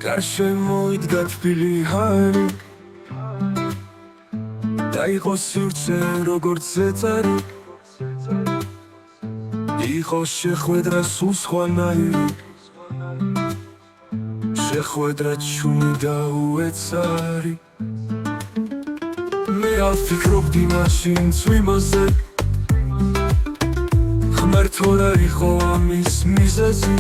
გარშემოიდგა თბილი ჰარი და იყო სივრცე როგორც ზეწარი იყო შეხვედრა სულ სხვანაირი შეხვედრა ჩუმი და უეცარი მე ავფიქრობდი მაშინ წვიმაზე ღმერთო რა იყო ამის მიზეზი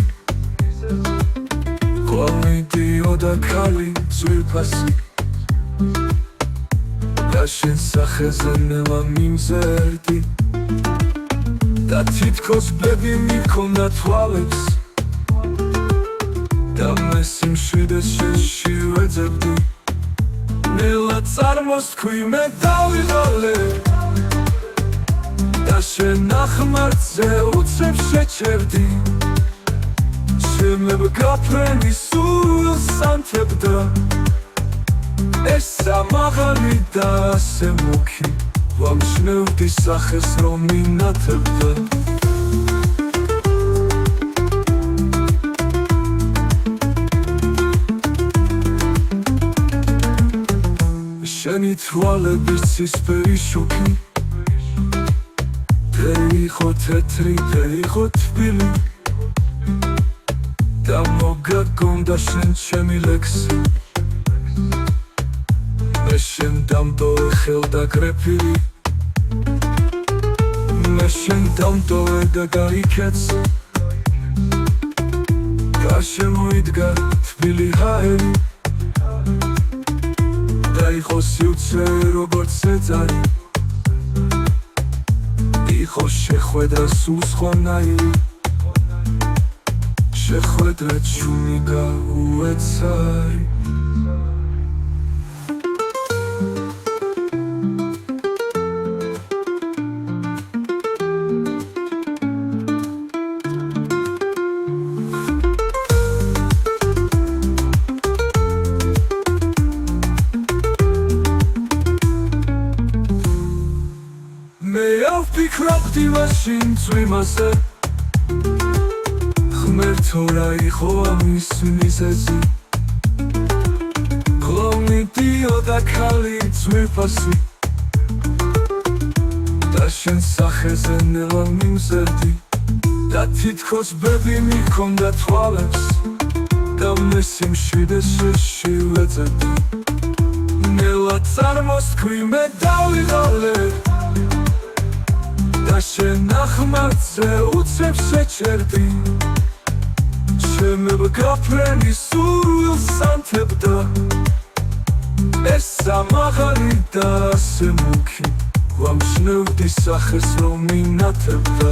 მიდიოდა ქალი ძვირფასი და შენ სახეზე ნელა მიმზერდი და თითქოს ბები მიქონდა თვალებს და მე სიმშვიდეს შენში ვეძებდი ნელა წარმოსთქვი მე დავიღალე და შენ ნახმარზე უცებ შეჩერდი შემებ გაფრენი სულს ანთებდა ესა მაღალი და ასე მუქი ვამჩნევდი სახეს რომ მინათებდა შენი თვალების ცისფერი შუქი იყო თეთრი და იყო თბილი და მოგაგონდა შენ ჩემი ლექსი მე შენ დამტოვე ხელდაკრეფილი მე შენ დამტოვე და გაიქეცი გარშემოიდგა თბილი ჰაერი და იყო სივრცე როგორც ზეწარი იყო შეხვედრა სულ სხვანაირი შეხვედრა ჩუმი და უეცარი მე ავფიქრობდი მაშინ წვიმაზე ღმერთო რა იყო ამის მიზეზი მიდიოდა ქალი ძვირფასი და შენ სახეზე ნელა მიმზერდი და თითქოს ბები მიქონდა თვალებს და მე სიმშვიდეს შენში ვეძებდი ნელა წარმოსთქვი მე დავიღალე და შენ ნახმარზე უცებ შეჩერდი შემებ გაფრენი სულს ანთებდა ესა მაღალი და ასე მუქი ვამჩნევდი სახეს რომ მინათებდა